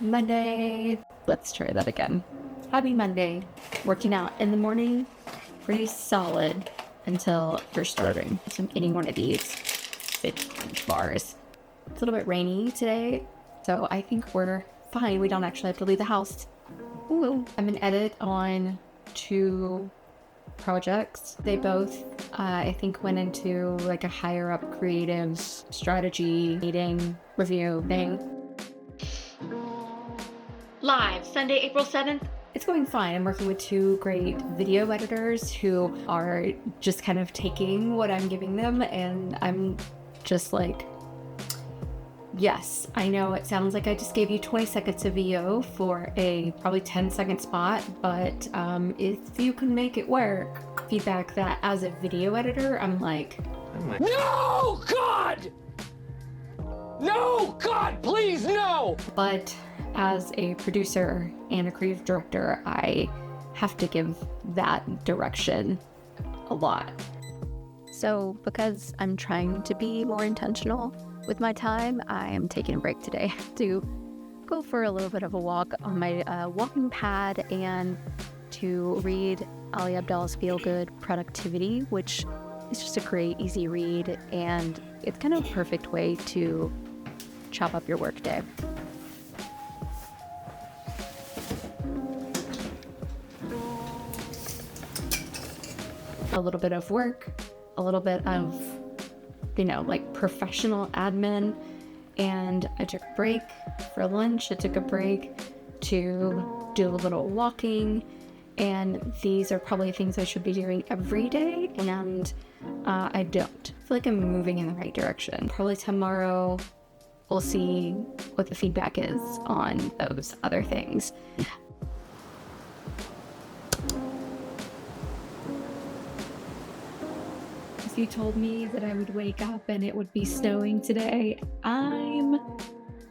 Monday. Let's try that again. Happy Monday. Working out in the morning, pretty solid until first starting. So I'm eating one of these fit bars. It's a little bit rainy today, so I think we're fine. We don't actually have to leave the house. Ooh. I'm in edit on 2 projects. They both, I think, went into like a higher up creative strategy meeting review thing. Live Sunday, April 7th. It's going fine. I'm working with 2 great video editors who are just kind of taking what I'm giving them, and I'm just like, yes, I know it sounds like I just gave you 20 seconds of VO for a probably 10-second spot, but if you can make it work. Feedback that as a video editor, I'm like, no, God! No, God, please, no! But as a producer and a creative director, I have to give that direction a lot. So because I'm trying to be more intentional with my time, I am taking a break today to go for a little bit of a walk on my walking pad and to read Ali Abdaal's Feel Good Productivity, which is just a great, easy read, and it's kind of a perfect way to chop up your workday. A little bit of work, a little bit of, like professional admin, and I took a break for lunch. I took a break to do a little walking, and these are probably things I should be doing every day, and I don't. I feel like I'm moving in the right direction. Probably tomorrow we'll see what the feedback is on those other things. If you told me that I would wake up and it would be snowing today, I'm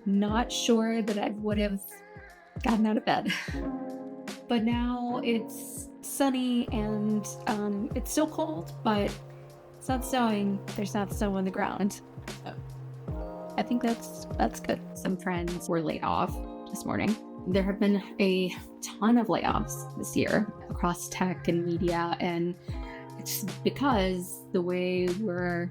not sure that I would have gotten out of bed. But now it's sunny and it's still cold, but it's not snowing. There's not snow on the ground. So I think that's good. Some friends were laid off this morning. There have been a ton of layoffs this year across tech and media, and it's because the way we're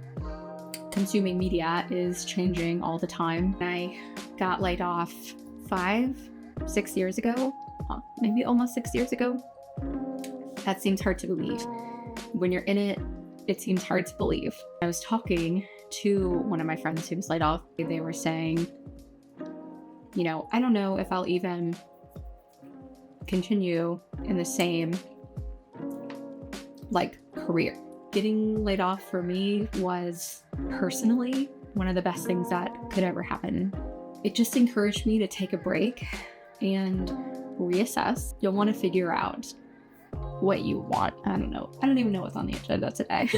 consuming media is changing all the time. I got laid off 5-6 years ago, maybe almost 6 years ago. That seems hard to believe. When you're in it, it seems hard to believe. I was talking to one of my friends who was laid off. They were saying, I don't know if I'll even continue in the same career. Getting laid off for me was personally one of the best things that could ever happen. It just encouraged me to take a break and reassess. You'll want to figure out what you want. I don't know. I don't even know what's on the agenda today.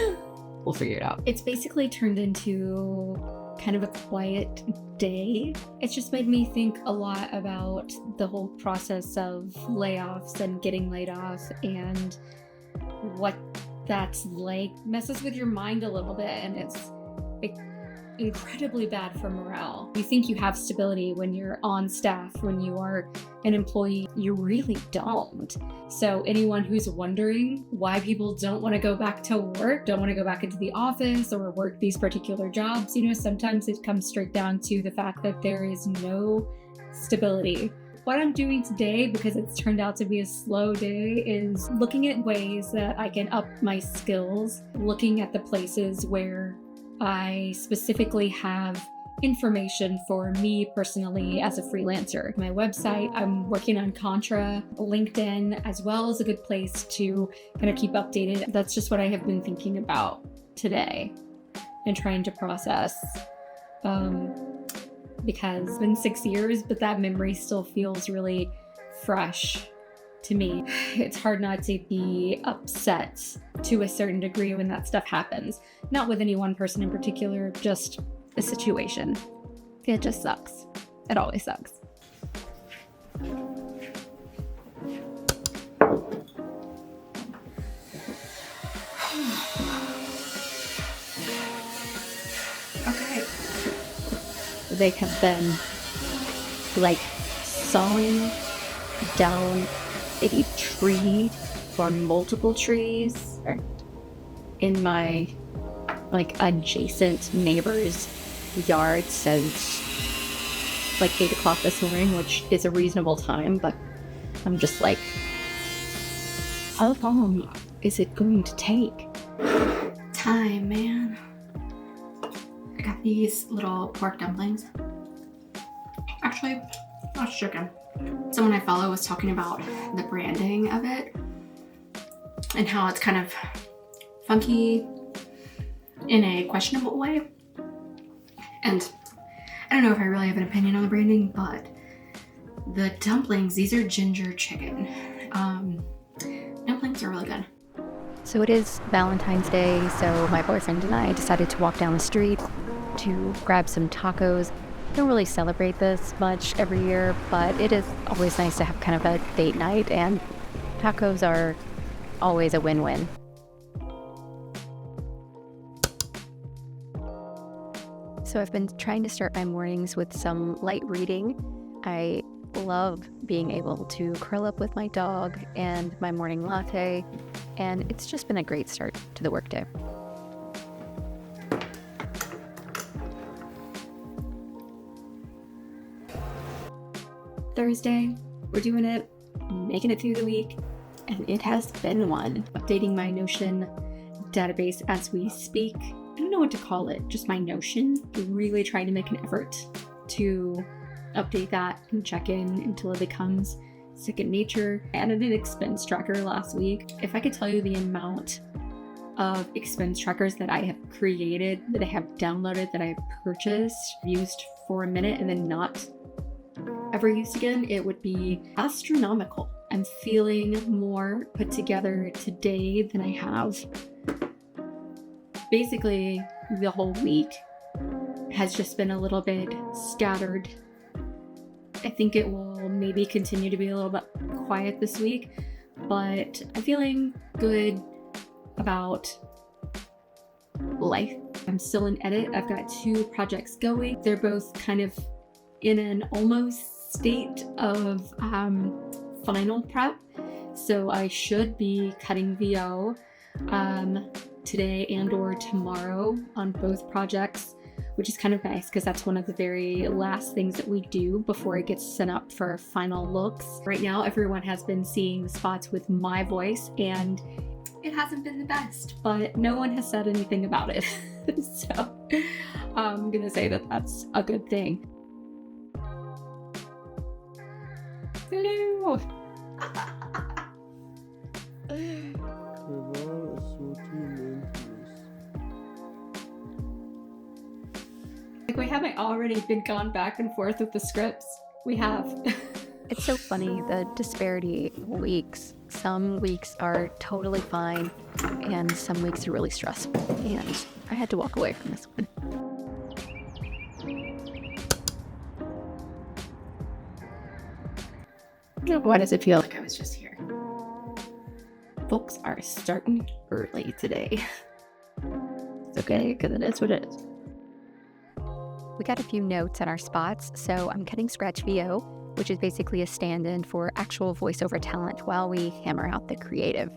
We'll figure it out. It's basically turned into kind of a quiet day. It's just made me think a lot about the whole process of layoffs and getting laid off and what that's like. Messes with your mind a little bit, and it's incredibly bad for morale. You think you have stability when you're on staff, when you are an employee. You really don't. So anyone who's wondering why people don't want to go back to work, don't want to go back into the office or work these particular jobs, sometimes it comes straight down to the fact that there is no stability. What I'm doing today, because it's turned out to be a slow day, is looking at ways that I can up my skills, looking at the places where I specifically have information for me personally as a freelancer. My website, I'm working on Contra, LinkedIn, as well as a good place to kind of keep updated. That's just what I have been thinking about today and trying to process. Because it's been 6 years, but that memory still feels really fresh to me. It's hard not to be upset to a certain degree when that stuff happens. Not with any one person in particular, just the situation. It just sucks. It always sucks. Okay. They have been sawing down a tree or multiple trees in my adjacent neighbor's yard since 8 o'clock this morning, which is a reasonable time, but I'm just like, how long is it going to take? Time, man. I got these little pork dumplings. Actually, that's chicken. Someone I follow was talking about the branding of it and how it's kind of funky in a questionable way. And I don't know if I really have an opinion on the branding, but the dumplings, these are ginger chicken. Dumplings are really good. So it is Valentine's Day, so my boyfriend and I decided to walk down the street to grab some tacos. Don't really celebrate this much every year, but it is always nice to have kind of a date night, and tacos are always a win-win. So I've been trying to start my mornings with some light reading. I love being able to curl up with my dog and my morning latte, and it's just been a great start to the workday. Thursday, we're doing it, making it through the week, and it has been one. Updating my Notion database as we speak. I don't know what to call it, just my Notion. Really trying to make an effort to update that and check in until it becomes second nature. I added an expense tracker last week. If I could tell you the amount of expense trackers that I have created, that I have downloaded, that I have purchased, used for a minute, and then not ever used again, it would be astronomical. I'm feeling more put together today than I have. Basically, the whole week has just been a little bit scattered. I think it will maybe continue to be a little bit quiet this week, but I'm feeling good about life. I'm still in edit. I've got 2 projects going. They're both kind of in an almost state of final prep. So I should be cutting VO today and or tomorrow on both projects, which is kind of nice because that's one of the very last things that we do before it gets sent up for final looks. Right now, everyone has been seeing the spots with my voice, and it hasn't been the best, but no one has said anything about it. So I'm gonna say that that's a good thing. Hello! We haven't already been gone back and forth with the scripts. We have. It's so funny, the disparity of weeks. Some weeks are totally fine, and some weeks are really stressful. And I had to walk away from this one. Why does it feel like I was just here? Books are starting early today. It's okay, because it is what it is. We got a few notes at our spots, so I'm cutting scratch VO, which is basically a stand-in for actual voiceover talent while we hammer out the creative.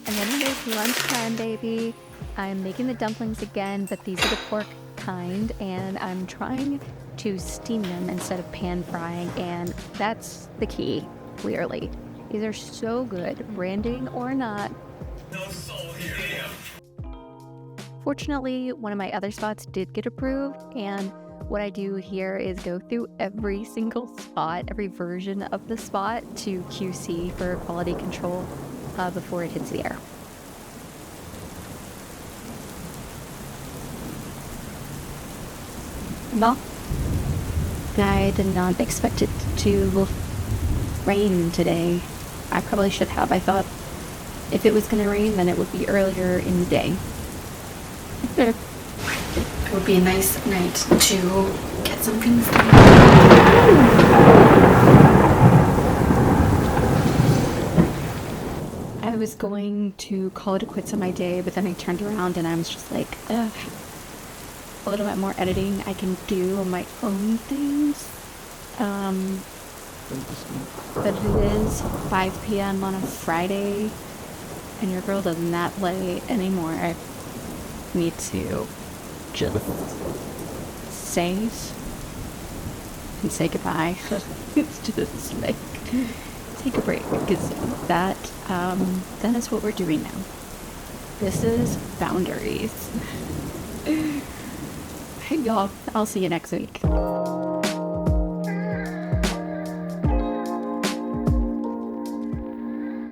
And then it is lunchtime, baby. I'm making the dumplings again, but these are the pork kind, and I'm trying to steam them instead of pan frying, and that's the key, clearly. These are so good, branding or not. Fortunately, one of my other spots did get approved, and what I do here is go through every single spot, every version of the spot to QC for quality control before it hits the air. Well, I did not expect it to rain today. I probably should have. I thought if it was going to rain, then it would be earlier in the day. It would be a nice night to get some things done. I was going to call it quits on my day, but then I turned around and I was just like, ugh. a little bit more editing, I can do on my own things. But it is 5 p.m. on a Friday, and your girl does not lay anymore. I need to just save and say goodbye. It's just like, take a break, because that is what we're doing now. This is boundaries. Hey y'all, I'll see you next week.